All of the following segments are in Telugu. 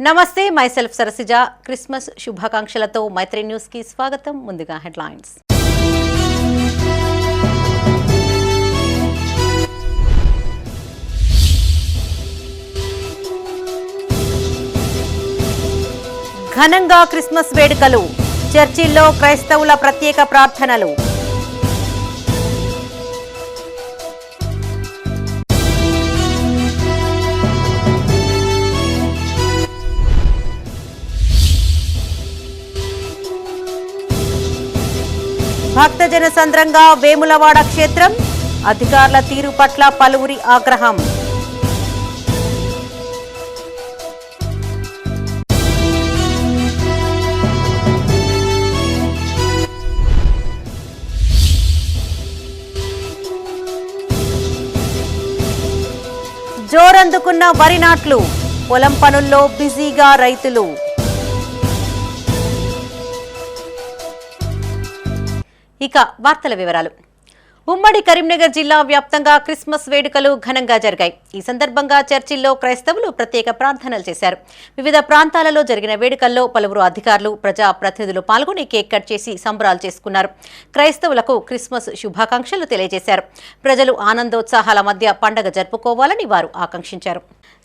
నమస్తే మైసెల్ఫ్ సరసిజ క్రిస్మస్ శుభాకాంక్షలతో మైత్రి న్యూస్ కి స్వాగతం. ముందుగా హెడ్లైన్స్. ఘనంగా క్రిస్మస్ వేడుకలు, చర్చిల్లో క్రైస్తవుల ప్రత్యేక ప్రార్థనలు. భక్తజన సంద్రంగా వేములవాడ క్షేత్రం, అధికారుల తీరు పట్ల పలువురి ఆగ్రహం. జోరందుకున్న వరి నాట్లు, పొలం పనుల్లో బిజీగా రైతులు. ఇక వార్తల వివరాలు. ఉమ్మడి కరీంనగర్ జిల్లా వ్యాప్తంగా క్రిస్మస్ వేడుకలు ఘనంగా జరిగాయి. ఈ సందర్భంగా చర్చిల్లో క్రైస్తవులు ప్రత్యేక ప్రార్థనలు చేశారు. వివిధ ప్రాంతాలలో జరిగిన వేడుకల్లో పలువురు అధికారులు, ప్రజా ప్రతినిధులు పాల్గొని కేక్ కట్ చేసి సంబరాలు చేసుకున్నారు. క్రైస్తవులకు క్రిస్మస్ శుభాకాంక్షలు తెలియజేశారు. ప్రజలు ఆనందోత్సాహాల మధ్య పండగ జరుపుకోవాలని వారు ఆకాంక్షించారు.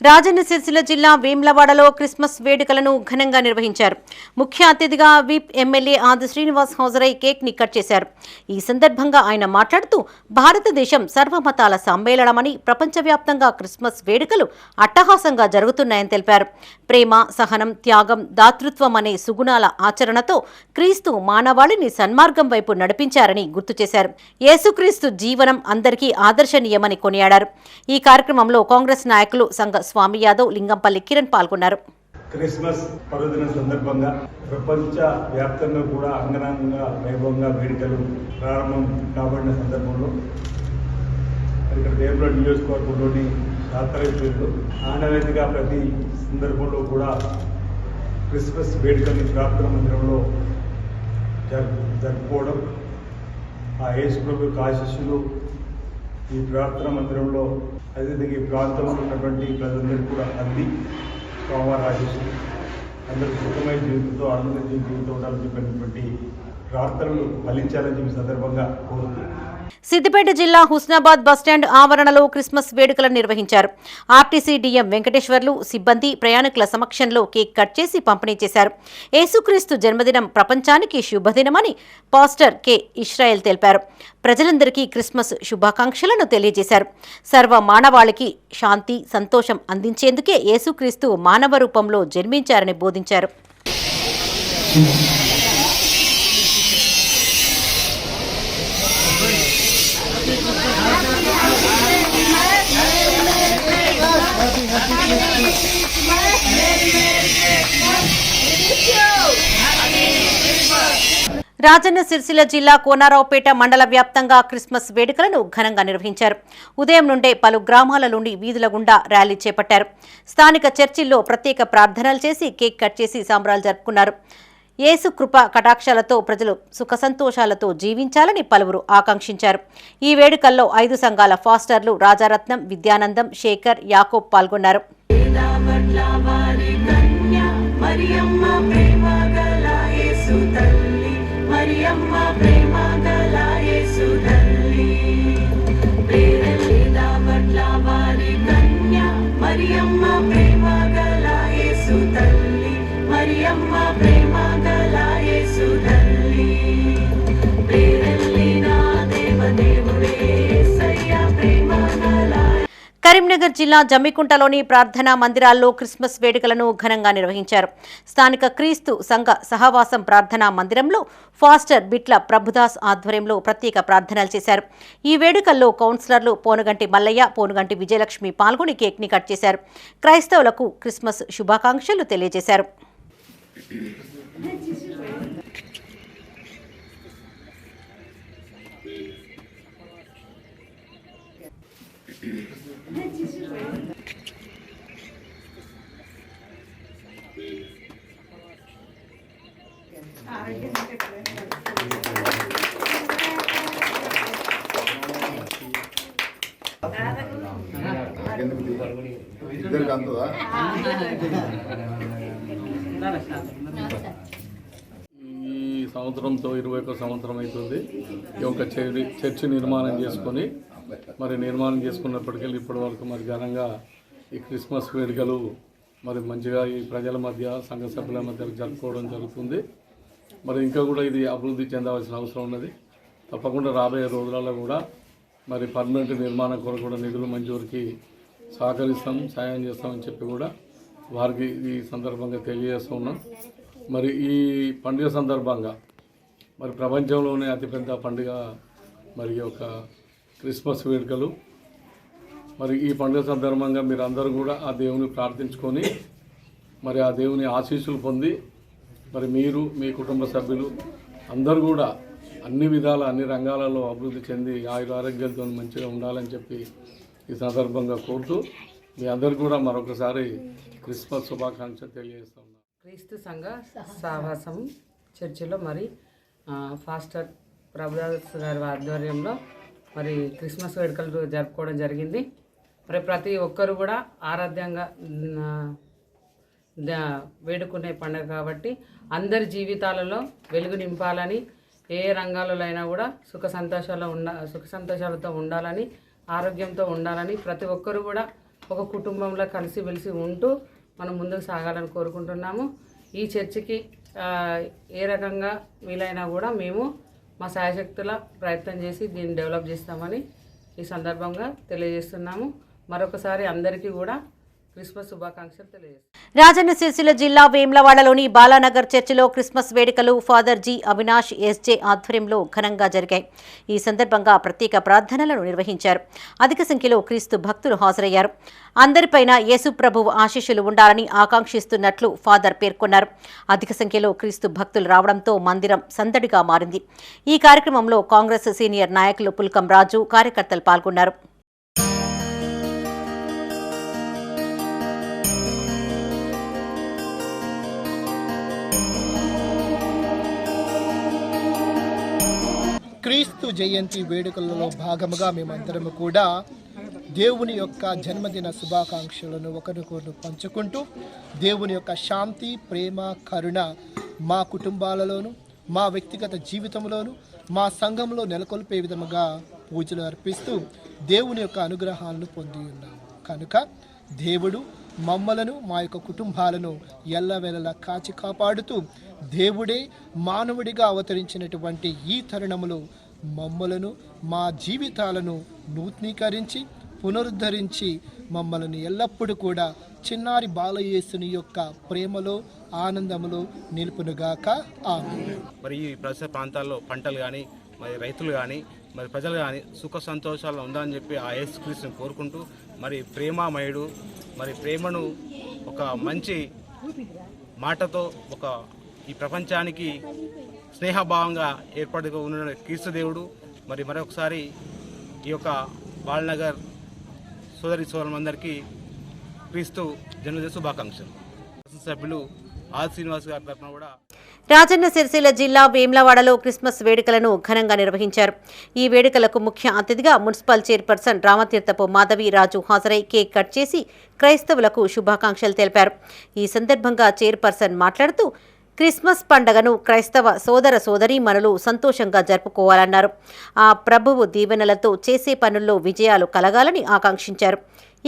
రాజన్న సిరిసిల్ల జిల్లా వేములవాడలో క్రిస్మస్ వేడుకలను ఘనంగా నిర్వహించారు. ముఖ్య అతిథిగా విప్ ఎమ్మెల్యే ఆది శ్రీనివాస్ హాజరై కేక్ ని కట్ చేశారు. ఈ సందర్భంగా ఆయన మాట్లాడుతూ భారతదేశం సర్వమతాల సమ్మేళనమని, ప్రపంచవ్యాప్తంగా క్రిస్మస్ వేడుకలు అట్టహాసంగా జరుగుతున్నాయని తెలిపారు. ప్రేమ, సహనం, త్యాగం, దాతృత్వం అనే సుగుణాల ఆచరణతో క్రీస్తు మానవాళిని సన్మార్గం వైపు నడిపించారని గుర్తు చేశారు. యేసుక్రీస్తు జీవనం అందరికీ ఆదర్శనీయమని కొనియాడారు. ఈ కార్యక్రమంలో కాంగ్రెస్ నాయకులు సంఘ స్వామి యాదవ్, లింగంపల్లి కిరణ్ పాల్గొన్నారు. క్రిస్మస్ పర్వదిన సందర్భంగా ప్రపంచ వ్యాప్తంగా కూడా అంగరంగ వైభవంగా వేడుకలు ప్రారంభం కాబడిన సందర్భంలో ఇక్కడ వేములవాడ నియోజకవర్గంలోని శాస్త్రవేత్తలు ఆనవాయితీగా ప్రతి సందర్భంలో కూడా క్రిస్మస్ వేడుకల్ని ప్రార్థన మందిరంలో జరుపుకోవడం, ఆ యేసు ప్రభు ఆశీస్సులు ఈ ప్రార్థన మందిరంలో అదేవిధంగా ఈ ప్రాంతంలో ఉన్నటువంటి ప్రజలందరూ కూడా అంది సోమవారం ఆశీస్సులు అందరూ సుఖమైన జీవితంతో ఆనంద జీవితంతో ఉండాలని చెప్పినటువంటి ప్రార్థనలు ఫలించాలని చెప్పి సందర్భంగా కోరుతున్నాను. సిద్దిపేట జిల్లా హుస్నాబాద్ బస్టాండ్ ఆవరణలో క్రిస్మస్ వేడుకలను నిర్వహించారు. ఆర్టీసీ డీఎం వెంకటేశ్వర్లు, సిబ్బంది, ప్రయాణికుల సమక్షంలో కేక్ కట్ చేసి పంపిణీ చేశారు. యేసుక్రీస్తు జన్మదినం ప్రపంచానికి శుభదినమని పాస్టర్ కె ఇశ్రాయేల్ తెలిపారు. ప్రజలందరికీ క్రిస్మస్ శుభాకాంక్షలను తెలియజేశారు. సర్వ మానవాళికి శాంతి, సంతోషం అందించేందుకే యేసుక్రీస్తు మానవ రూపంలో జన్మించారని బోధించారు. రాజన్న సిరిసిల్ల జిల్లా కోనారావుపేట మండల వ్యాప్తంగా క్రిస్మస్ వేడుకలను ఘనంగా నిర్వహించారు. ఉదయం నుండే పలు గ్రామాల నుండి వీధుల గుండా ర్యాలీ చేపట్టారు. స్థానిక చర్చిల్లో ప్రత్యేక ప్రార్థనలు చేసి కేక్ కట్ చేసి సంబరాలు జరుపుకున్నారు. యేసు కృప కటాక్షాలతో ప్రజలు సుఖ సంతోషాలతో జీవించాలని పలువురు ఆకాంక్షించారు. ఈ వేడుకల్లో 5 సంఘాల ఫాస్టర్లు రాజారత్నం, విద్యానందం, శేఖర్, యాకోబ్ పాల్గొన్నారు. కరీంనగర్ జిల్లా జమ్మికుంటలోని ప్రార్థనా మందిరాల్లో క్రిస్మస్ వేడుకలను ఘనంగా నిర్వహించారు. స్థానిక క్రీస్తు సంఘ సహవాసం ప్రార్థనా మందిరంలో ఫాస్టర్ బిట్ల ప్రభుదాస్ ఆధ్వర్యంలో ప్రత్యేక ప్రార్థనలు చేశారు. ఈ వేడుకల్లో కౌన్సిలర్లు పోనుగంటి మల్లయ్య, పోనుగంటి విజయలక్ష్మి పాల్గొని కేక్ ని కట్ చేశారు. క్రైస్తవులకు క్రిస్మస్ శుభాకాంక్షలు తెలియజేశారు. ఇద్దరికి అంతదా? ఈ సంవత్సరంతో 21 సంవత్సరం అవుతుంది. ఈ యొక్క చర్చి నిర్మాణం చేసుకొని నిర్మాణం చేసుకున్నప్పటికీ ఇప్పటి వరకు ఘనంగా ఈ క్రిస్మస్ వేడుకలు మంచిగా ఈ ప్రజల మధ్య సంఘ సభ్యుల మధ్య జరుపుకోవడం జరుగుతుంది. ఇంకా కూడా ఇది అభివృద్ధి చెందవలసిన అవసరం ఉన్నది. తప్పకుండా రాబోయే రోజులలో కూడా పర్మనెంట్ నిర్మాణం కొరకు కూడా నిధులు మంజూరుకి సహకరిస్తాం, సాయం చేస్తామని చెప్పి కూడా వారికి ఈ సందర్భంగా తెలియజేస్తూ ఉన్నాం. ఈ పండుగ సందర్భంగా ప్రపంచంలోనే అతిపెద్ద పండుగ ఒక క్రిస్మస్ వేడుకలు. ఈ పండుగ సందర్భంగా మీరు అందరూ కూడా ఆ దేవుని ప్రార్థించుకొని ఆ దేవుని ఆశీస్సులు పొంది మీరు మీ కుటుంబ సభ్యులు అందరూ కూడా అన్ని విధాల అన్ని రంగాలలో అభివృద్ధి చెంది ఆరోగ్యాలతో మంచిగా ఉండాలని చెప్పి ఈ సందర్భంగా కోరుతూ మీ అందరు కూడా మరొకసారి క్రిస్మస్ శుభాకాంక్షలు తెలియజేస్తా ఉన్నాను. క్రీస్తు సంఘ సావాసం చర్చిలో ఫాస్టర్ ప్రభుదాస్ గారి ఆధ్వర్యంలో క్రిస్మస్ వేడుకలు జరుపుకోవడం జరిగింది. ప్రతి ఒక్కరు కూడా ఆరాధ్యంగా వేడుకునే పండుగ కాబట్టి అందరి జీవితాలలో వెలుగు నింపాలని, ఏ రంగాలలో అయినా కూడా సుఖ సంతోషాలతో ఉండాలని, ఆరోగ్యంతో ఉండాలని ప్రతి ఒక్కరు కూడా ఒక కుటుంబంలో కలిసి వెలిసి ఉంటూ మనం ముందుకు సాగాలని కోరుకుంటున్నాము. ఈ చర్చికి ఏ రకంగా వీలైనా కూడా మేము మా శాయశక్తుల ప్రయత్నం చేసి దీన్ని డెవలప్ చేస్తామని ఈ సందర్భంగా తెలియజేస్తున్నాము. మరొకసారి అందరికీ కూడా క్రిస్మస్ శుభాకాంక్షలు తెలియజేస్తాం. రాజన్న సిరిసిల్ల జిల్లా వేమ్లవాడలోని బాలానగర్ చర్చిలో క్రిస్మస్ వేడుకలు ఫాదర్ జి అవినాష్ ఎస్జే ఆధ్వర్యంలో ఘనంగా జరిగాయి. ఈ సందర్భంగా ప్రత్యేక ప్రార్థనలను నిర్వహించారు. అధిక సంఖ్యలో క్రీస్తు భక్తులు హాజరయ్యారు. అందరిపైన యేసుప్రభువు ఆశీస్సులు ఉండాలని ఆకాంక్షిస్తున్నట్లు ఫాదర్ పేర్కొన్నారు. అధిక సంఖ్యలో క్రీస్తు భక్తులు రావడంతో మందిరం సందడిగా మారింది. ఈ కార్యక్రమంలో కాంగ్రెస్ సీనియర్ నాయకులు పుల్కం రాజు, కార్యకర్తలు పాల్గొన్నారు. క్రీస్తు జయంతి వేడుకలలో భాగముగా మేమందరము కూడా దేవుని యొక్క జన్మదిన శుభాకాంక్షలను ఒకరికొకరు పంచుకుంటూ దేవుని యొక్క శాంతి, ప్రేమ, కరుణ మా కుటుంబాలలోను, మా వ్యక్తిగత జీవితంలోను, మా సంఘంలో నెలకొల్పే విధముగా పూజలు అర్పిస్తూ దేవుని యొక్క అనుగ్రహాలను పొంది ఉన్నాము. కనుక దేవుడు మమ్మలను, మా యొక్క కుటుంబాలను ఎల్లవేళలా కాచి కాపాడుతూ దేవుడే మానవుడిగా అవతరించినటువంటి ఈ తరుణములో మమ్మలను, మా జీవితాలను నూతనీకరించి పునరుద్ధరించి మమ్మల్ని ఎల్లప్పుడూ కూడా చిన్నారి బాలయేసుని యొక్క ప్రేమలో, ఆనందములో నిలుపునుగాక. ఆమేన్. ఈ పరిసర ప్రాంతాల్లో పంటలు కానీ రైతులు కానీ ప్రజలు కానీ సుఖ సంతోషాలు ఉండాలని చెప్పి ఆ యేసుక్రీస్తుని కోరుకుంటూ ప్రేమామయుడు ప్రేమను ఒక మంచి మాటతో ఈ ప్రపంచానికి స్నేహభావంగా ఏర్పాటుగా ఉన్న క్రీస్తు దేవుడు మరొకసారి ఈ యొక్క బాలనగర్ సోదరులందరికీ క్రీస్తు జన్మదిన శుభాకాంక్షలు. సభ్యులు ఆర్ శ్రీనివాస్ గారి తరఫున కూడా రాజన్న సిరిసిల్ల జిల్లా వేమ్లవాడలో క్రిస్మస్ వేడుకలను ఘనంగా నిర్వహించారు. ఈ వేడుకలకు ముఖ్య అతిథిగా మున్సిపల్ చైర్పర్సన్ రామతీర్థపు మాధవి రాజు హాజరై కేక్ కట్ చేసి క్రైస్తవులకు శుభాకాంక్షలు తెలిపారు. ఈ సందర్భంగా చైర్పర్సన్ మాట్లాడుతూ క్రిస్మస్ పండుగను క్రైస్తవ సోదర సోదరీమణులు సంతోషంగా జరుపుకోవాలన్నారు. ఆ ప్రభువు దీవెనలతో చేసే పనుల్లో విజయాలు కలగాలని ఆకాంక్షించారు.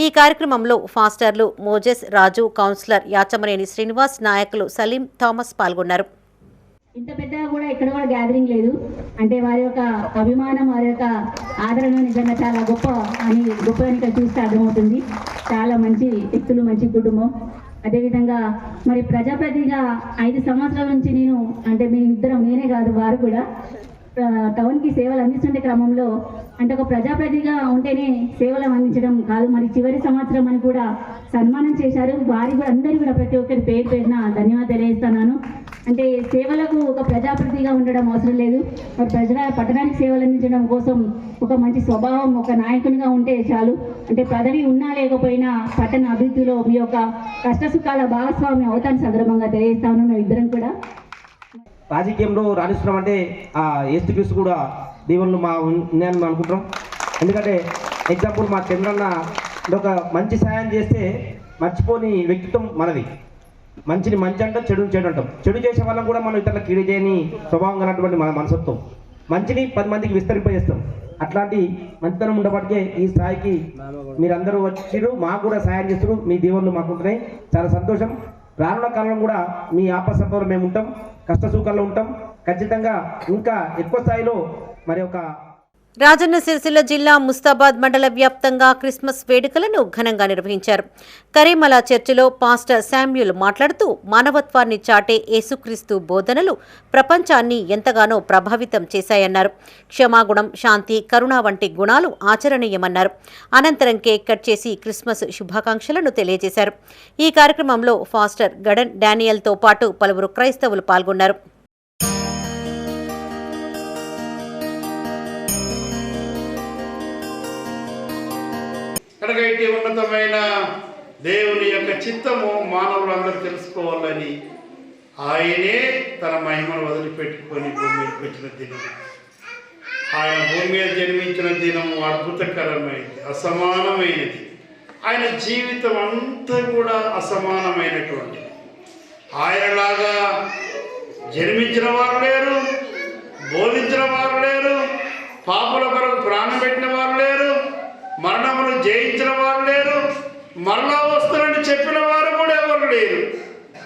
ఈ కార్యక్రమంలో ఫాస్టర్లు మోజెస్ రాజు, కౌన్సిలర్ యాచమనేని శ్రీనివాస్, నాయకులు సలీం, థామస్ పాల్గొన్నారు. ఇంత పెద్దగా కూడా ఇక్కడ కూడా గ్యాదరింగ్ లేదు అంటే వారి యొక్క అభిమానం, వారి యొక్క ఆదరణ నిజంగా చాలా గొప్పదని ఇక్కడ చూస్తే అర్థమవుతుంది. చాలా మంచి వ్యక్తులు, మంచి కుటుంబం. అదేవిధంగా ప్రజాప్రతినిధిగా 5 సంవత్సరాల నుంచి నేను అంటే నేనే కాదు వారు కూడా టౌన్కి సేవలు అందిస్తుండే క్రమంలో అంటే ఒక ప్రజాప్రతినిధిగా ఉంటేనే సేవలు అందించడం కాదు, చివరి సంవత్సరం అని కూడా సన్మానం చేశారు. వారి కూడా అందరికీ కూడా ప్రతి ఒక్కరి పేరు పేరున ధన్యవాదాలు తెలియజేస్తున్నాను. అంటే సేవలకు ఒక ప్రజాప్రతినిధిగా ఉండడం అవసరం లేదు, పట్టణానికి సేవలు అందించడం కోసం ఒక మంచి స్వభావం, ఒక నాయకునిగా ఉంటే చాలు. అంటే పదవి ఉన్నా లేకపోయినా పట్టణ అభివృద్ధిలో మీ యొక్క కష్టసుఖాల భాగస్వామి అవుతాను సందర్భంగా తెలియజేస్తాను. మేము ఇద్దరం కూడా రాజకీయంలో రాణిస్తున్నాం అంటే ఆ యేసుక్రీస్తు కూడా దేవుళ్ళు మా ఉన్నాయని అనుకుంటున్నాం. ఎందుకంటే ఎగ్జాంపుల్ మా చంద్రన్న ఒక మంచి సాయం చేస్తే మర్చిపోని వ్యక్తిత్వం మనది. మంచిని మంచి అంటాం, చెడుని చెడు అంటాం. చెడు చేసే వాళ్ళం కూడా మనం ఇతరులకు కీడు చేయని స్వభావం కలిగినటువంటి మన మనసత్వం. మంచిని 10 మందికి విస్తరింపజేస్తాం. అట్లాంటి మంచితనం ఉండబట్టే ఈ స్థాయికి మీరందరూ వచ్చిరు, మాకు కూడా సాయం చేస్తారు. మీ దీవెనలు మాకు ఉంటున్నాయి, చాలా సంతోషం. రానున్న కాలంలో కూడా మీ ఆపసంపదలో మేము ఉంటాం, కష్ట సుఖాల్లో ఉంటాం. ఖచ్చితంగా ఇంకా ఎక్కువ స్థాయిలో మరి ఒక రాజన్న సిరిసిల్ల జిల్లా ముస్తాబాద్ మండల వ్యాప్తంగా క్రిస్మస్ వేడుకలను ఘనంగా నిర్వహించారు. కరీమల చర్చిలో పాస్టర్ శామ్యూల్ మాట్లాడుతూ మానవత్వాన్ని చాటే యేసుక్రీస్తు బోధనలు ప్రపంచాన్ని ఎంతగానో ప్రభావితం చేశాయన్నారు. క్షమాగుణం, శాంతి, కరుణ వంటి గుణాలు ఆచరణీయమన్నారు. అనంతరం కేక్ కట్ చేసి క్రిస్మస్ శుభాకాంక్షలను తెలియజేశారు. ఈ కార్యక్రమంలో పాస్టర్ గడన్ డానియల్తో పాటు పలువురు క్రైస్తవులు పాల్గొన్నారు. కనుక ఇటు ఉన్నతమైన దేవుని యొక్క చిత్తము మానవులందరూ తెలుసుకోవాలని ఆయనే తన మహిమను వదిలిపెట్టుకొని భూమి మీదకి వచ్చిన దినం. ఆయన భూమి మీద జన్మించిన దినం అద్భుతకరమైనది, అసమానమైనది. ఆయన జీవితం అంతా కూడా అసమానమైనటువంటిది. ఆయనలాగా జన్మించిన వారు లేరు, బోధించిన వారు లేరు, పాపుల కొరకు ప్రాణం పెట్టిన వారు లేరు, మరణమును జయించిన వారు లేరు, మరలా వస్తారని చెప్పిన వారు కూడా ఎవరు లేరు.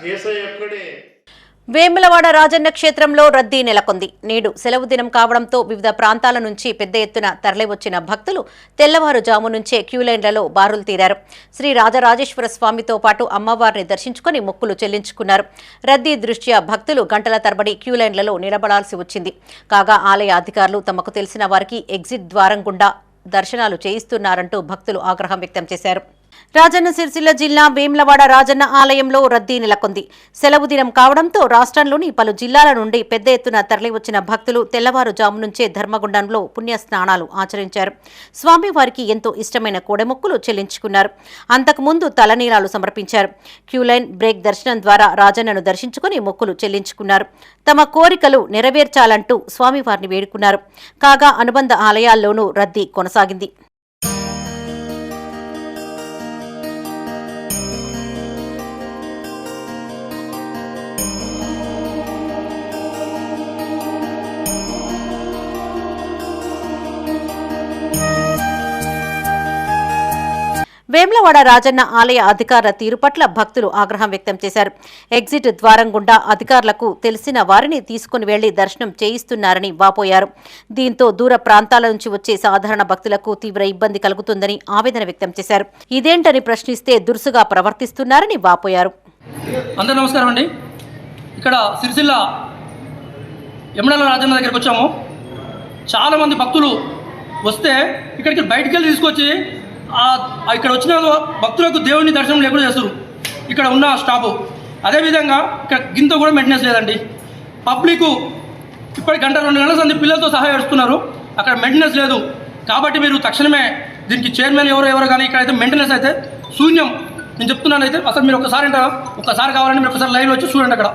యేసయ్య ఒక్కడే. వేములవాడ రాజన్న క్షేత్రంలో రద్దీ నెలకొంది. నేడు సెలవు దినం కావడంతో వివిధ ప్రాంతాల నుంచి పెద్ద ఎత్తున తరలివచ్చిన భక్తులు తెల్లవారుజాము నుంచే క్యూలైన్లలో బారులు తీరారు. శ్రీ రాజరాజేశ్వర స్వామితో పాటు అమ్మవారిని దర్శించుకుని మొక్కులు చెల్లించుకున్నారు. రద్దీ దృష్ట్యా భక్తులు గంటల తరబడి క్యూలైన్లలో నిలబడాల్సి వచ్చింది. కాగా ఆలయ అధికారులు తమకు తెలిసిన వారికి ఎగ్జిట్ ద్వారం గుండా దర్శనాలు చేయిస్తున్నారంటూ భక్తులు ఆగ్రహం వ్యక్తం చేశారు. రాజన్న సిరిసిల్ల జిల్లా వేములవాడ రాజన్న ఆలయంలో రద్దీ నెలకొంది. సెలవు దినం కావడంతో రాష్ట్రంలోని పలు జిల్లాల నుండి పెద్ద ఎత్తున తరలివచ్చిన భక్తులు తెల్లవారుజాము నుంచే ధర్మగుండంలో పుణ్యస్నానాలు ఆచరించారు. స్వామివారికి ఎంతో ఇష్టమైన కోడెమొక్కులు చెల్లించుకున్నారు. అంతకుముందు తలనీలాలు సమర్పించారు. క్యూలైన్ బ్రేక్ దర్శనం ద్వారా రాజన్నను దర్శించుకుని మొక్కులు చెల్లించుకున్నారు. తమ కోరికలు నెరవేర్చాలంటూ స్వామివారిని వేడుకున్నారు. కాగా అనుబంధ ఆలయాల్లోనూ రద్దీ కొనసాగింది. వేములవాడ రాజన్న ఆలయ అధికారుల తీరు పట్ల భక్తులు ఆగ్రహం వ్యక్తం చేశారు. ఎగ్జిట్ ద్వారం గుండా అధికారులకు తెలిసిన వారిని తీసుకుని వెళ్లి దర్శనం చేయిస్తున్నారని వాపోయారు. దీంతో దూర ప్రాంతాల నుంచి వచ్చే సాధారణ భక్తులకు తీవ్ర ఇబ్బంది కలుగుతుందని ఆవేదన వ్యక్తం చేశారు. ఇదేంటని ప్రశ్నిస్తే దురుసుగా ప్రవర్తిస్తున్నారని వాపోయారు. అందరూ నమస్కారం అండి. ఇక్కడ సిరిసిల్ల యమనాల రాజన్న దగ్గరికి వచ్చాము. చాలామంది భక్తులు వస్తే ఇక్కడికి బయటికి వెళ్ళి తీసుకొచ్చి ఇక్కడ వచ్చిన భక్తులకు దేవుని దర్శనం లేకుండా చేస్తారు ఇక్కడ ఉన్న స్టాఫ్. అదేవిధంగా ఇక్కడ గింత కూడా మెయింటెనెన్స్ లేదండి. పబ్లిక్ ఇప్పటి గంట 2 గంటల సంది పిల్లలతో సహా ఏడుస్తున్నారు. అక్కడ మెయింటెనెన్స్ లేదు. కాబట్టి మీరు తక్షణమే దీనికి చైర్మన్ ఎవరో కానీ ఇక్కడైతే మెయింటెనెన్స్ అయితే శూన్యం. నేను చెప్తున్నాను. అయితే అసలు మీరు ఒక్కసారి కావాలంటే మీరు ఒకసారి లైవ్లో వచ్చి చూడండి. అక్కడ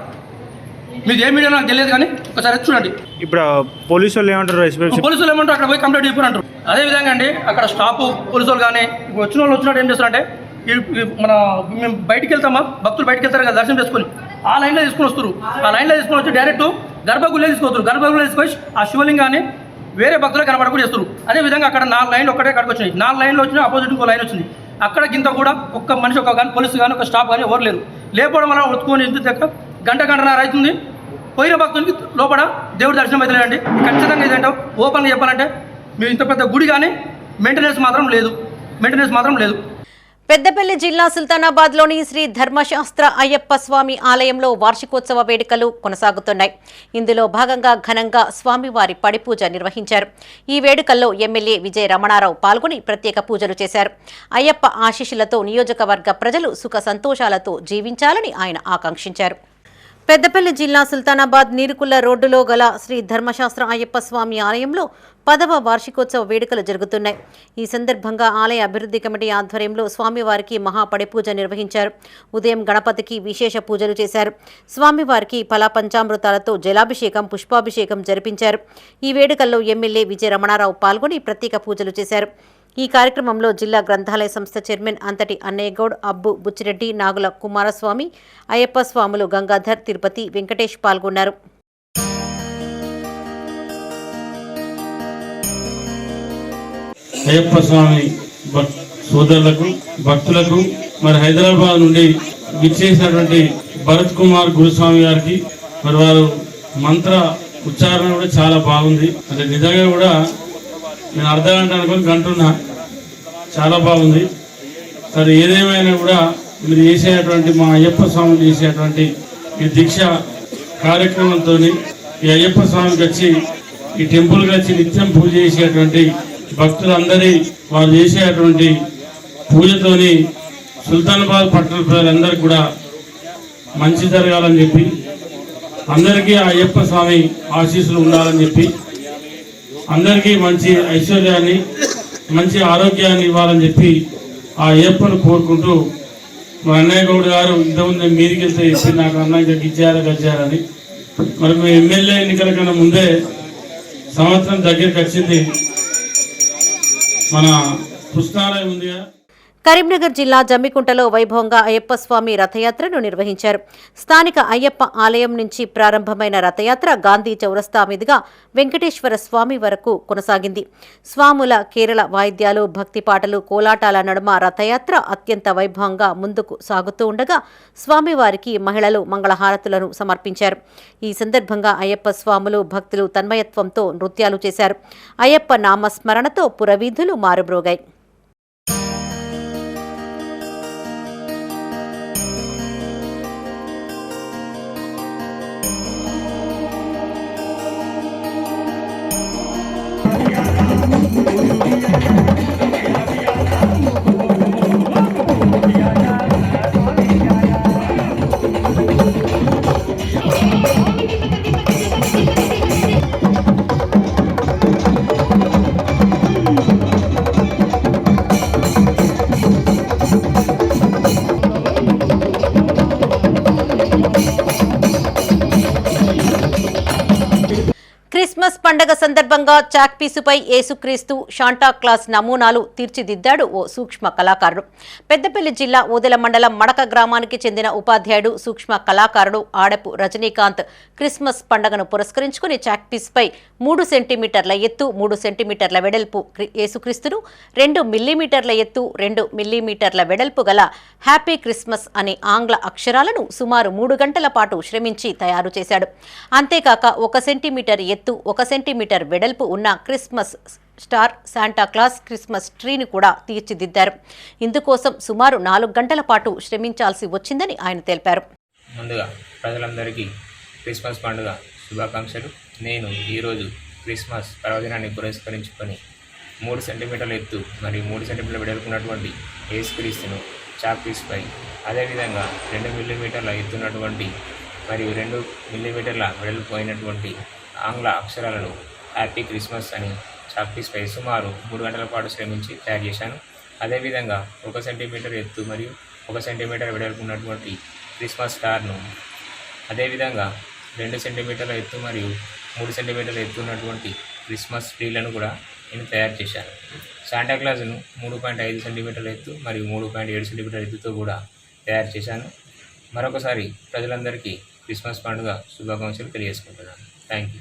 మీకు ఏ మీడియా నాకు తెలియదు కానీ ఒకసారి చూడండి. ఇప్పుడు పోలీసు వాళ్ళు ఏమంటారు? అక్కడ పోయి కంప్లైంట్ చెప్పారంటారు. అదేవిధంగా అండి అక్కడ స్టాఫ్ పోలీసు వాళ్ళు కానీ ఇప్పుడు వచ్చినట్టు ఏం చేస్తారంటే మేము బయటికి వెళ్తామా, భక్తులు బయటికి వెళ్తారు కదా దర్శనం చేసుకొని, ఆ లైన్లో తీసుకుని వస్తారు. ఆ లైన్లో తీసుకుని వచ్చి డైరెక్ట్ గర్భగుడిలో తీసుకొస్తారు. గర్భగుడిలో తీసుకొచ్చి ఆ శివలింగాన్ని వేరే భక్తులు కనబడకుండా చేస్తారు. అదేవిధంగా అక్కడ 4 లైన్లు ఒక్కటే కాడికి వచ్చినాయి. 4 లైన్లు వచ్చినా ఆపోజిట్ ఇంకో లైన్ వచ్చింది. అక్కడ గింత కూడా ఒక్క మనిషి కానీ పోలీసు కానీ ఒక స్టాఫ్ కానీ ఎవరు లేరు. లేకపోవడం వల్ల ఒత్తుకొని ఇంటి దగ్గర గంటన్నర అవుతుంది. పోయిన భక్తులకి లోపల దేవుడి దర్శనం అయితే లేదండి. ఖచ్చితంగా ఇదేంటో ఓపెన్గా చెప్పాలంటే మేము ఇంత పెద్ద గుడి కానీ మెయింటెనెన్స్ మాత్రం లేదు. పెద్దపల్లి జిల్లా సుల్తానాబాద్లోని శ్రీ ధర్మశాస్త్ర అయ్యప్ప స్వామి ఆలయంలో వార్షికోత్సవ వేడుకలు కొనసాగుతున్నాయి. ఇందులో భాగంగా ఘనంగా స్వామివారి పడిపూజ నిర్వహించారు. ఈ వేడుకల్లో ఎమ్మెల్యే విజయ రమణారావు పాల్గొని ప్రత్యేక పూజలు చేశారు. అయ్యప్ప ఆశీస్సులతో నియోజకవర్గ ప్రజలు సుఖ సంతోషాలతో జీవించాలని ఆయన ఆకాంక్షించారు. పెద్దపల్లి జిల్లా సుల్తానాబాద్ నీరుకుల్ల రోడ్డులో గల శ్రీ ధర్మశాస్త్ర అయ్యప్ప స్వామి ఆలయంలో 10వ వార్షికోత్సవ వేడుకలు జరుగుతున్నాయి. ఈ సందర్భంగా ఆలయ అభివృద్ధి కమిటీ ఆధ్వర్యంలో స్వామివారికి మహాపడిపూజ నిర్వహించారు. ఉదయం గణపతికి విశేష పూజలు చేశారు. స్వామివారికి ఫల పంచామృతాలతో జలాభిషేకం, పుష్పాభిషేకం జరిపించారు. ఈ వేడుకల్లో ఎమ్మెల్యే విజయ రమణారావు పాల్గొని ప్రత్యేక పూజలు చేశారు. ఈ కార్యక్రమంలో జిల్లా గ్రంథాలయ సంస్థ చైర్మన్ అంతటి అన్నయ్యగౌడ్, అబ్బు బుచ్చిరెడ్డి, నాగుల కుమారస్వామి, అయ్యప్ప స్వాములు గంగాధర్, తిరుపతి, వెంకటేష్ పాల్గొన్నారు. అయ్యప్ప స్వామి సోదరులకు, భక్తులకు, మరి హైదరాబాద్ నుండి విచ్చేసినటువంటి భరత్ కుమార్ గురుస్వామి గారికి మరి వారు మంత్ర ఉచ్చారణ కూడా చాలా బాగుంది. అంటే నిజంగా కూడా నేను అర్ధగంట అనుకుని గంటున్నా, చాలా బాగుంది. సరే ఏదేమైనా కూడా మీరు చేసేటువంటి మా అయ్యప్ప స్వామి చేసేటువంటి ఈ దీక్ష కార్యక్రమంతో ఈ అయ్యప్ప స్వామికి వచ్చి ఈ టెంపుల్కి వచ్చి నిత్యం పూజ చేసేటువంటి భక్తులందరి వారు చేసేటువంటి పూజతోని సుల్తానాబాద్ పట్టణ ప్రజలందరికీ కూడా మంచి జరగాలని చెప్పి, అందరికీ ఆ అయ్యప్ప స్వామి ఆశీస్సులు ఉండాలని చెప్పి, అందరికీ మంచి ఐశ్వర్యాన్ని, మంచి ఆరోగ్యాన్ని ఇవ్వాలని చెప్పి ఆ అయ్యప్పను కోరుకుంటూ మా అన్నయ్య గౌడ్ గారు ఇంతకుముందు మీదికి వెళ్తే చెప్పి నాకు అన్న ఇంకా గజ్జారని మరి మీ ఎమ్మెల్యే ఎన్నికల కన్నా ముందే సంవత్సరం దగ్గరికి వచ్చింది. మన పుస్తకాలయం ఉందిగా. కరీంనగర్ జిల్లా జమ్మికుంటలో వైభవంగా అయ్యప్ప స్వామి రథయాత్రను నిర్వహించారు. స్థానిక అయ్యప్ప ఆలయం నుంచి ప్రారంభమైన రథయాత్ర గాంధీ చౌరస్తా మీదుగా వెంకటేశ్వర స్వామి వరకు కొనసాగింది. స్వాముల కేరళ వాయిద్యాలు, భక్తి పాటలు, కోలాటాల నడుమ రథయాత్ర అత్యంత వైభవంగా ముందుకు సాగుతూ ఉండగా స్వామివారికి మహిళలు మంగళహారతులను సమర్పించారు. ఈ సందర్భంగా అయ్యప్ప స్వాములు, భక్తులు తన్మయత్వంతో నృత్యాలు చేశారు. అయ్యప్ప నామస్మరణతో పురవీధులు మారుమ్రోగాయి. క్రిస్మస్ పండగ సందర్భంగా చాక్పీసుపై యేసుక్రీస్తు, శాంటాక్లాస్ నమూనాలు తీర్చిదిద్దాడు ఓ సూక్ష్మ కళాకారుడు. పెద్దపల్లి జిల్లా ఊదెల మండలం మడక గ్రామానికి చెందిన ఉపాధ్యాయుడు, సూక్ష్మ కళాకారుడు ఆడపు రజనీకాంత్ క్రిస్మస్ పండగను పురస్కరించుకుని చాక్పీస్పై 3 సెంటీమీటర్ల ఎత్తు, 3 సెంటీమీటర్ల వెడల్పు యేసుక్రీస్తును, 2 మిల్లీమీటర్ల ఎత్తు, 2 మిల్లీమీటర్ల వెడల్పు గల హ్యాపీ క్రిస్మస్ అనే ఆంగ్ల అక్షరాలను సుమారు 3 గంటల పాటు శ్రమించి తయారు చేశాడు. అంతేకాక 1 సెంటీమీటర్ ఎత్తు, 1 సెంటీమీటర్ వెడల్పు ఉన్న క్రిస్మస్ స్టార్, శాంటాక్లాస్ క్రిస్మస్ ట్రీని కూడా తీర్చిదిద్దారు. ఇందుకోసం సుమారు 4 గంటల పాటు శ్రమించాల్సి వచ్చిందని ఆయన తెలిపారు. ముందుగా ప్రజలందరికీ క్రిస్మస్ పండుగ శుభాకాంక్షలు. నేను ఈరోజు క్రిస్మస్ పర్వదినాన్ని పురస్కరించుకొని 3 సెంటీమీటర్ల ఎత్తు మరియు 3 సెంటీమీటర్ల వెడల్పున్నటువంటి యేసుక్రీస్తును చాక్పీస్పై, అదేవిధంగా 2 మిల్లీమీటర్ల ఎత్తున్నటువంటి మరియు 2 మిల్లీమీటర్ల వెడల్పు అయినటువంటి ఆంగ్ల అక్షరాలను హ్యాపీ క్రిస్మస్ అని చాక్పీస్పై సుమారు 3 గంటల పాటు శ్రమించి తయారు చేశాను. అదేవిధంగా 1 సెంటీమీటర్ ఎత్తు మరియు 1 సెంటీమీటర్ వెడల్పు ఉన్నటువంటి క్రిస్మస్ స్టార్ను, అదేవిధంగా 2 సెంటీమీటర్ల ఎత్తు మరియు 3 సెంటీమీటర్ల ఎత్తు ఉన్నటువంటి క్రిస్మస్ ట్రీలను కూడా నేను తయారు చేశాను. శాంటాక్లాస్ను 3.5 సెంటీమీటర్ల ఎత్తు మరియు 3.7 సెంటీమీటర్ల ఎత్తుతో కూడా తయారు చేశాను. మరొకసారి ప్రజలందరికీ క్రిస్మస్ పండుగ శుభాకాంక్షలు తెలియజేసుకుంటున్నాను. Thank you.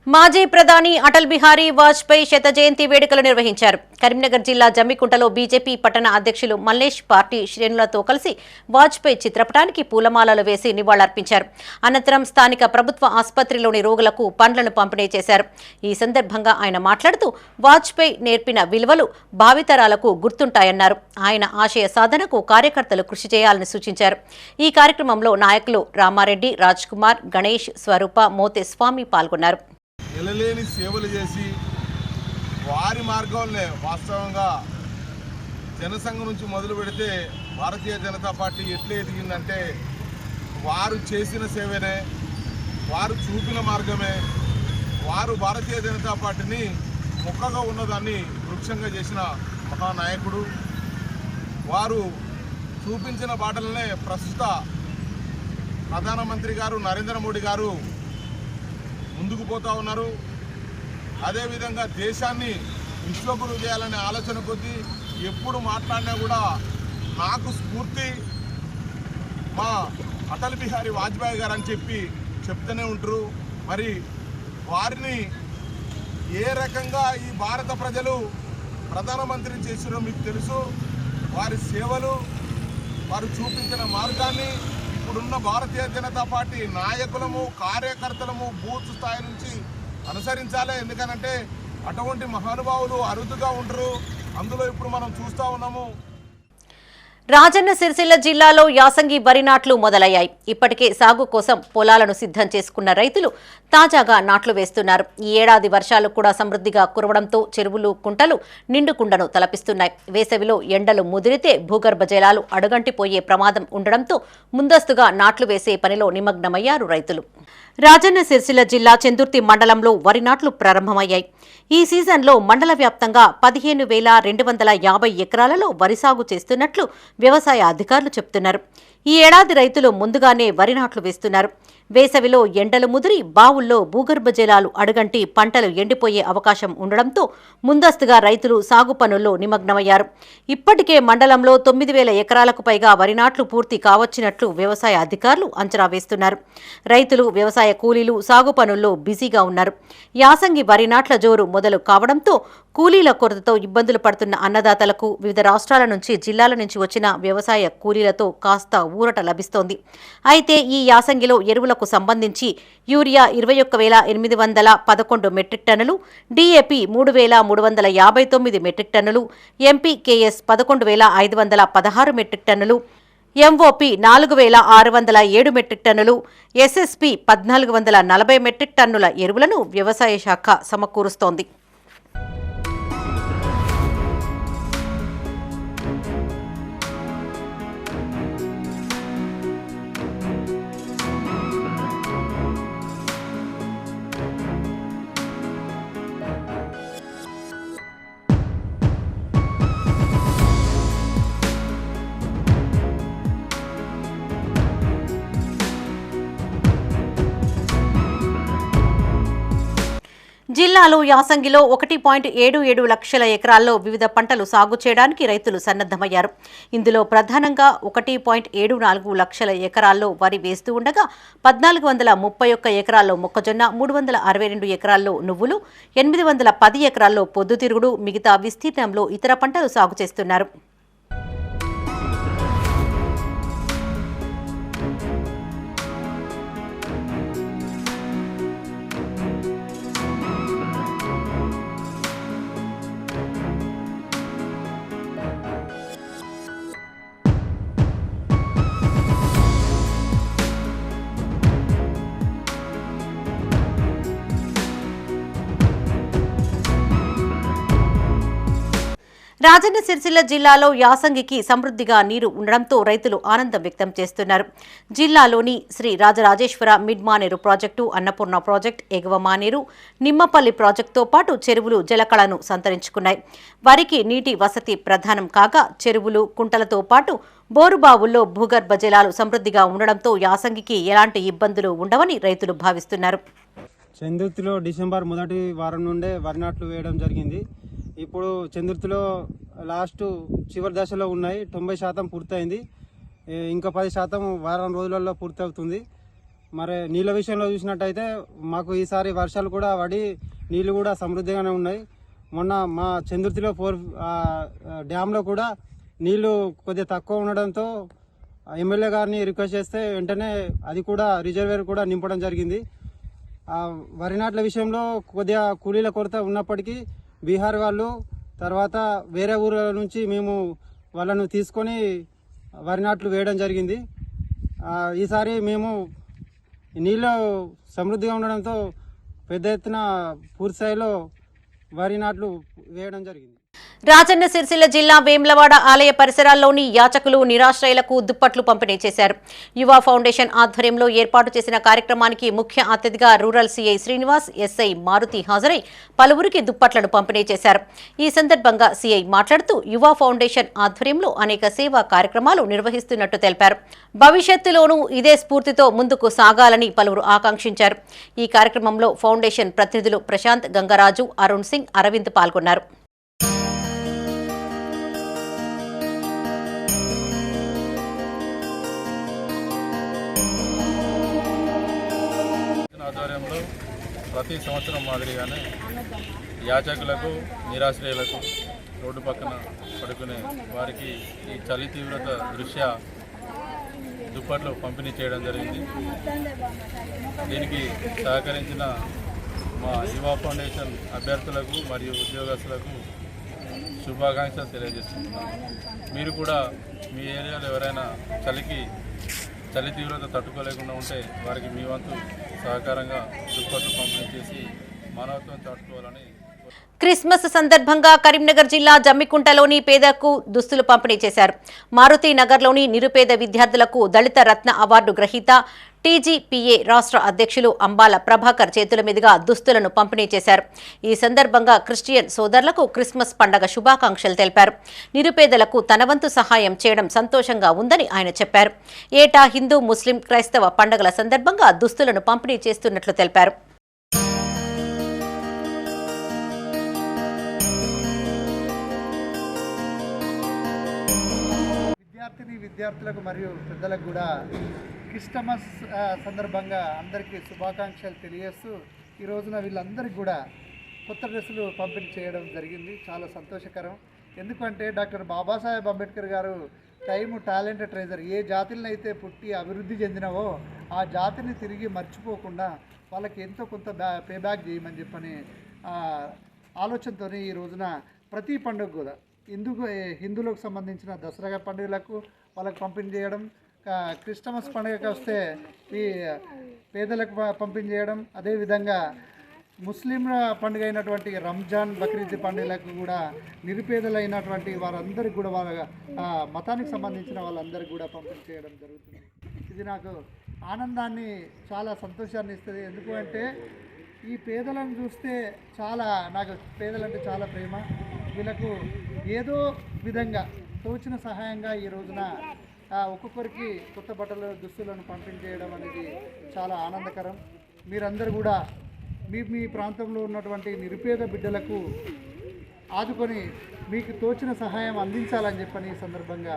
మాజీ ప్రధాని అటల్ బిహారీ వాజ్పేయి శత జయంతి వేడుకలు నిర్వహించారు. కరీంనగర్ జిల్లా జమ్మికుంటలో బీజేపీ పట్టణ అధ్యక్షులు మల్లేష్ పార్టీ శ్రేణులతో కలిసి వాజ్పేయి చిత్రపటానికి పూలమాలలు వేసి నివాళులర్పించారు. అనంతరం స్థానిక ప్రభుత్వ ఆసుపత్రిలోని రోగులకు పండ్లను పంపిణీ చేశారు. ఈ సందర్భంగా ఆయన మాట్లాడుతూ వాజ్పేయి నేర్పిన విలువలు భావితరాలకు గుర్తుంటాయన్నారు. ఆయన ఆశయ సాధనకు కార్యకర్తలు కృషి చేయాలని సూచించారు. ఈ కార్యక్రమంలో నాయకులు రామారెడ్డి, రాజ్ కుమార్, గణేష్, స్వరూప, మోతేస్వామి పాల్గొన్నారు. ఎనలేని సేవలు చేసి వారి మార్గంలో వాస్తవంగా జనసంఘం నుంచి మొదలు పెడితే భారతీయ జనతా పార్టీ ఎట్లా ఎదిగిందంటే వారు చేసిన సేవనే, వారు చూపిన మార్గమే, వారు భారతీయ జనతా పార్టీని మొక్కగా ఉన్నదాన్ని వృక్షంగా చేసిన మహానాయకుడు. వారు చూపించిన బాటలనే ప్రస్తుత ప్రధానమంత్రి గారు నరేంద్ర మోడీ గారు ముందుకు పోతూ ఉన్నారు. అదేవిధంగా దేశాన్ని విశ్వగురు చేయాలనే ఆలోచన కొద్దీ ఎప్పుడు మాట్లాడినా కూడా నాకు స్ఫూర్తి మా అటల్ బిహారీ వాజ్పేయి గారు అని చెప్తూనే ఉంటారు. మరి వారిని ఏ రకంగా ఈ భారత ప్రజలు ప్రధానమంత్రి చేసిరో మీకు తెలుసు. వారి సేవలు, వారు చూపించిన మార్గాన్ని ఇప్పుడున్న భారతీయ జనతా పార్టీ నాయకులము, కార్యకర్తలము బూత్ స్థాయి నుంచి అనుసరించాలి. ఎందుకనంటే అటువంటి మహానుభావులు అరుదుగా ఉంటారు. అందులో ఇప్పుడు మనం చూస్తూ ఉన్నాము. రాజన్న సిరిసిల్ల జిల్లాలో యాసంగి వరి నాట్లు మొదలయ్యాయి. ఇప్పటికే సాగు కోసం పొలాలను సిద్ధం చేసుకున్న రైతులు తాజాగా నాట్లు వేస్తున్నారు. ఈ ఏడాది వర్షాలు కూడా సమృద్ధిగా కురవడంతో చెరువులు, కుంటలు నిండుకుండను తలపిస్తున్నాయి. వేసవిలో ఎండలు ముదిరితే భూగర్భ జలాలు అడుగంటిపోయే ప్రమాదం ఉండడంతో ముందస్తుగా నాట్లు వేసే పనిలో నిమగ్నమయ్యారు రైతులు. రాజన్న సిరిసిల్ల జిల్లా చెందుర్తి మండలంలో వరి నాట్లు ప్రారంభమయ్యాయి. ఈ సీజన్లో మండల వ్యాప్తంగా 15,250 ఎకరాలలో వరి సాగు చేస్తున్నట్లు వ్యవసాయ అధికారులు చెబుతున్నారు. ఈ ఏడాది రైతులు ముందుగానే వరి నాట్లు వేస్తున్నారు. వేసవిలో ఎండలు ముదిరి బావుల్లో భూగర్భ జలాలు అడుగంటి పంటలు ఎండిపోయే అవకాశం ఉండడంతో ముందస్తుగా రైతులు సాగు పనుల్లో నిమగ్నమయ్యారు. ఇప్పటికే మండలంలో 9,000 ఎకరాలకు పైగా వరి నాట్లు పూర్తి కావచ్చినట్లు వ్యవసాయ అధికారులు అంచనా వేస్తున్నారు. రైతులు, వ్యవసాయ కూలీలు సాగు పనుల్లో బిజీగా ఉన్నారు. యాసంగి వరి నాట్ల జోరు మొదలు కావడంతో కూలీల కొరతతో ఇబ్బందులు పడుతున్న అన్నదాతలకు వివిధ రాష్ట్రాల నుంచి, జిల్లాల నుంచి వచ్చిన వ్యవసాయ కూలీలతో కాస్త ఊరట లభిస్తోంది. అయితే ఈ యాసంగిలో ఎరువులకు సంబంధించి యూరియా 21,811 మెట్రిక్ టన్నులు, డీఏపీ 3,359 మెట్రిక్ టన్నులు, ఎంపీకేఎస్ 11,516 మెట్రిక్ టన్నులు, ఎంఓపీ 4,607 మెట్రిక్ టన్నులు, ఎస్ఎస్పీ 1,440 మెట్రిక్ టన్నుల ఎరువులను వ్యవసాయ శాఖ సమకూరుస్తోంది. జిల్లాలో యాసంగిలో 1.77 లక్షల ఎకరాల్లో వివిధ పంటలు సాగు చేయడానికి రైతులు సన్నద్దమయ్యారు. ఇందులో ప్రధానంగా 1.74 లక్షల ఎకరాల్లో వరి వేస్తూ ఉండగా 1,431 ఎకరాల్లో మొక్కజొన్న, 362 ఎకరాల్లో నువ్వులు, 810 ఎకరాల్లో పొద్దుతిరుగుడు, మిగతా విస్తీర్ణంలో ఇతర పంటలు సాగు చేస్తున్నారు. రాజన్న సిరిసిల్ల జిల్లాలో యాసంగికి సమృద్ధిగా నీరు ఉండడంతో రైతులు ఆనందం వ్యక్తం చేస్తున్నారు. జిల్లాలోని Shri Rajarajeshwara mid Maneru project, Annapurna project, ఎగువ మానేరు, నిమ్మపల్లి ప్రాజెక్టుతో పాటు చెరువులు జలకళను సంతరించుకున్నాయి. వరికి నీటి వసతి ప్రధానం కాగా చెరువులు, కుంటలతో పాటు బోరుబావుల్లో భూగర్భ జలాలు సమృద్ధిగా ఉండడంతో యాసంగికి ఎలాంటి ఇబ్బందులు ఉండవని రైతులు భావిస్తున్నారు. చందుర్తిలో డిసెంబర్ మొదటి వారం నుండే వరి నాట్లు వేయడం జరిగింది. ఇప్పుడు చందుర్తిలో చివరి దశలో ఉన్నాయి. 90% పూర్తయింది. ఇంకా 10% వారం రోజులలో పూర్తవుతుంది. మరి నీళ్ళ విషయంలో చూసినట్టయితే మాకు ఈసారి వర్షాలు కూడా పడి నీళ్లు కూడా సమృద్ధిగానే ఉన్నాయి. మొన్న మా చందుర్తిలో డ్యాంలో కూడా నీళ్లు కొద్దిగా తక్కువ ఉండడంతో ఎమ్మెల్యే గారిని రిక్వెస్ట్ చేస్తే వెంటనే అది కూడా రిజర్వేర్ కూడా నింపడం జరిగింది. వరి నాట్ల విషయంలో కొద్దిగా కూలీల కొరత ఉన్నప్పటికీ బీహార్ వాళ్ళు, తర్వాత వేరే ఊర్ల నుంచి మేము వాళ్ళను తీసుకొని వరి నాట్లు వేయడం జరిగింది. ఈసారి మేము నీళ్ళు సమృద్ధిగా ఉండడంతో పెద్ద ఎత్తున పూర్తి స్థాయిలో వరి నాట్లు వేయడం జరిగింది. రాజన్న సిరిసిల్ల జిల్లా వేములవాడ ఆలయ పరిసరాల్లోని యాచకులు, నిరాశ్రయులకు దుప్పట్లు పంపిణీ చేశారు. యువ ఫౌండేషన్ ఆధ్వర్యంలో ఏర్పాటు చేసిన కార్యక్రమానికి ముఖ్య అతిథిగా rural CI Srinivas, SI Maruthi హాజరై పలువురికి దుప్పట్లను పంపిణీ చేశారు. ఈ సందర్భంగా సీఐ మాట్లాడుతూ యువ ఫౌండేషన్ ఆధ్వర్యంలో అనేక సేవా కార్యక్రమాలు నిర్వహిస్తున్నట్టు తెలిపారు. భవిష్యత్తులోనూ ఇదే స్ఫూర్తితో ముందుకు సాగాలని పలువురు ఆకాంక్షించారు. ఈ కార్యక్రమంలో ఫౌండేషన్ ప్రతినిధులు ప్రశాంత్, గంగరాజు, అరుణ్ సింగ్, అరవింద్ పాల్గొన్నారు. ఆధ్వర్యంలో ప్రతి సంవత్సరం మాదిరిగానే యాచకులకు నిరాశ్రయులకు రోడ్డు పక్కన పడుకునే వారికి ఈ చలి తీవ్రత దృష్ట్యా దుప్పట్లు పంపిణీ చేయడం జరిగింది. దీనికి సహకరించిన మా యువ ఫౌండేషన్ అభ్యర్థులకు మరియు ఉద్యోగస్తులకు శుభాకాంక్షలు తెలియజేస్తున్నాను. మీరు కూడా మీ ఏరియాలో ఎవరైనా చలి తీవ్రత తట్టుకోలేకుండా ఉంటే వారికి మీ వంతు సహకారంగా దుప్పట్లు పంపిణీ చేసి మానవత్వం చాటుకోవాలని. క్రిస్మస్ సందర్భంగా కరీంనగర్ జిల్లా జమ్మికుంటలోని పేదలకు దుస్తులు పంపిణీ చేశారు. మారుతి నగర్లోని నిరుపేద విద్యార్థులకు దళిత రత్న అవార్డు గ్రహీత టీజీపీఏ రాష్ట్ర అధ్యక్షులు అంబాల ప్రభాకర్ చేతుల మీదుగా దుస్తులను పంపిణీ చేశారు. ఈ సందర్భంగా క్రిస్టియన్ సోదరులకు క్రిస్మస్ పండగ శుభాకాంక్షలు తెలిపారు. నిరుపేదలకు తన వంతు సహాయం చేయడం సంతోషంగా ఉందని ఆయన చెప్పారు. ఏటా హిందూ, ముస్లిం, క్రైస్తవ పండుగల సందర్భంగా దుస్తులను పంపిణీ చేస్తున్నట్లు తెలిపారు. విద్యార్థులకు మరియు పెద్దలకు కూడా క్రిస్టమస్ సందర్భంగా అందరికీ శుభాకాంక్షలు తెలియజేస్తూ ఈ రోజున వీళ్ళందరికీ కూడా కొత్త డ్రెస్సులు పంపిణీ చేయడం జరిగింది. చాలా సంతోషకరం. ఎందుకంటే డాక్టర్ బాబాసాహెబ్ అంబేద్కర్ గారు టైము టాలెంట్ ట్రేజర్, ఏ జాతులను అయితే పుట్టి అభివృద్ధి చెందినవో ఆ జాతిని తిరిగి మర్చిపోకుండా వాళ్ళకి ఎంతో కొంత పేబ్యాక్ చేయమని చెప్పని ఆలోచనతో ఈ రోజున ప్రతి పండుగ కూడా హిందువులకు సంబంధించిన దసరా పండుగలకు వాళ్ళకు పంపిణీ చేయడం, క్రిస్టమస్ పండుగకి వస్తే ఈ పేదలకు పంపిణీ చేయడం, అదేవిధంగా ముస్లింల పండుగ అయినటువంటి రంజాన్, బక్రీద్ పండుగలకు కూడా నిరుపేదలైనటువంటి వారందరికీ కూడా వాళ్ళ మతానికి సంబంధించిన వాళ్ళందరికీ కూడా పంపిణీ చేయడం జరుగుతుంది. ఇది నాకు ఆనందాన్ని, చాలా సంతోషాన్ని ఇస్తుంది. ఎందుకంటే ఈ పేదలను చూస్తే నాకు పేదలంటే చాలా ప్రేమ. వీళ్ళకు ఏదో విధంగా తోచిన సహాయంగా ఈ రోజున ఒక్కొక్కరికి కొత్త బట్టలు, దుస్తులను పంపిణీ చేయడం అనేది చాలా ఆనందకరం. మీరందరూ కూడా మీ ప్రాంతంలో ఉన్నటువంటి నిరుపేద బిడ్డలకు ఆదుకొని మీకు తోచిన సహాయం అందించాలని చెప్పని ఈ సందర్భంగా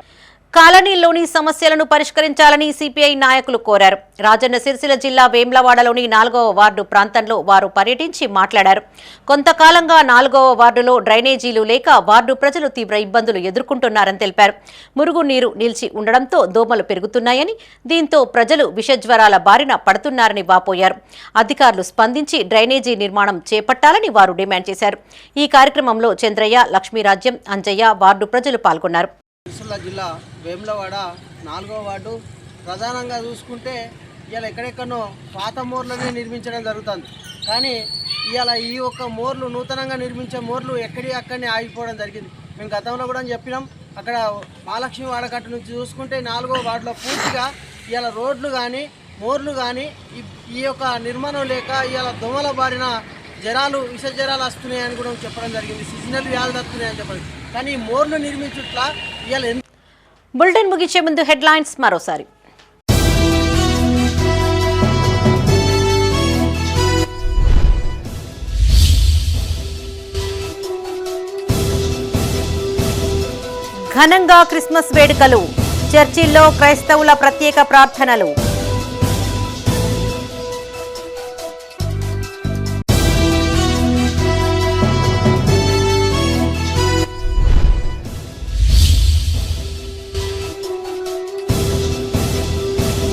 కాలనీలోని సమస్యలను పరిష్కరించాలని సిపిఐ నాయకులు కోరారు. రాజన్న సిరిసిల్ల జిల్లా వేమ్లవాడలోని 4వ వార్డు ప్రాంతంలో వారు పర్యటించి మాట్లాడారు. కొంతకాలంగా 4వ వార్డులో డ్రైనేజీలు లేక వార్డు ప్రజలు తీవ్ర ఇబ్బందులు ఎదుర్కొంటున్నారని తెలిపారు. మురుగునీరు నిలిచి ఉండడంతో దోమలు పెరుగుతున్నాయని, దీంతో ప్రజలు విషజ్వరాల బారిన పడుతున్నారని వాపోయారు. అధికారులు స్పందించి డ్రైనేజీ నిర్మాణం చేపట్టాలని వారు డిమాండ్ చేశారు. ఈ కార్యక్రమంలో చంద్రయ్య, లక్ష్మీరాజ్యం, అంజయ్య, వార్డు ప్రజలు పాల్గొన్నారు. సిరిసిల్ల జిల్లా వేములవాడ 4వ వార్డు ప్రధానంగా చూసుకుంటే ఇవాళ ఎక్కడెక్కడో పాత మోర్లనే నిర్మించడం జరుగుతుంది. కానీ ఇవాళ ఈ ఒక్క మోర్లు, నూతనంగా నిర్మించే మోర్లు అక్కడనే ఆగిపోవడం జరిగింది. మేము గతంలో కూడా చెప్పినాం. అక్కడ మహాలక్ష్మి వాడకట్టు నుంచి చూసుకుంటే 4వ వార్డులో పూర్తిగా ఇవాళ రోడ్లు కానీ, మోర్లు కానీ ఈ యొక్క నిర్మాణం లేక ఇవాళ దోమల బారిన విష జ్వరాలు వస్తున్నాయని కూడా చెప్పడం జరిగింది. సీజనల్ వ్యాధులు వస్తున్నాయని చెప్పడం. కానీ ఈ మోర్లు నిర్మించుట్లా ఇవాళ బులెటిన్ ముగించే ముందు హెడ్లైన్స్ మరోసారి. ఘనంగా క్రిస్మస్ వేడుకలు, చర్చిల్లో క్రైస్తవుల ప్రత్యేక ప్రార్థనలు.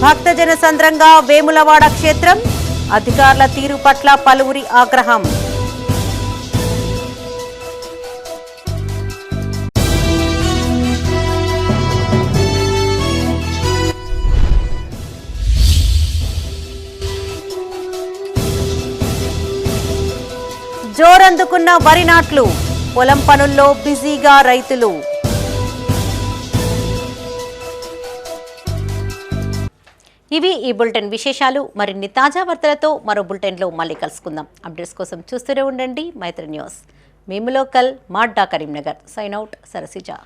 భక్తజన సంద్రంగా వేములవాడ క్షేత్రం, అధికారుల తీరు పట్ల పలువురి ఆగ్రహం. జోరందుకున్న వరి నాట్లు, పొలం పనుల్లో బిజీగా రైతులు. ఇవి ఈ బులెటిన్ విశేషాలు. మరిన్ని తాజా వార్తలతో మరో బులెటిన్లో మళ్ళీ కలుసుకుందాం. అప్డేట్స్ కోసం చూస్తూనే ఉండండి మైత్రి న్యూస్. మేము లోకల్, మాడ్డా, కరీంనగర్. Sign out, Sarasija.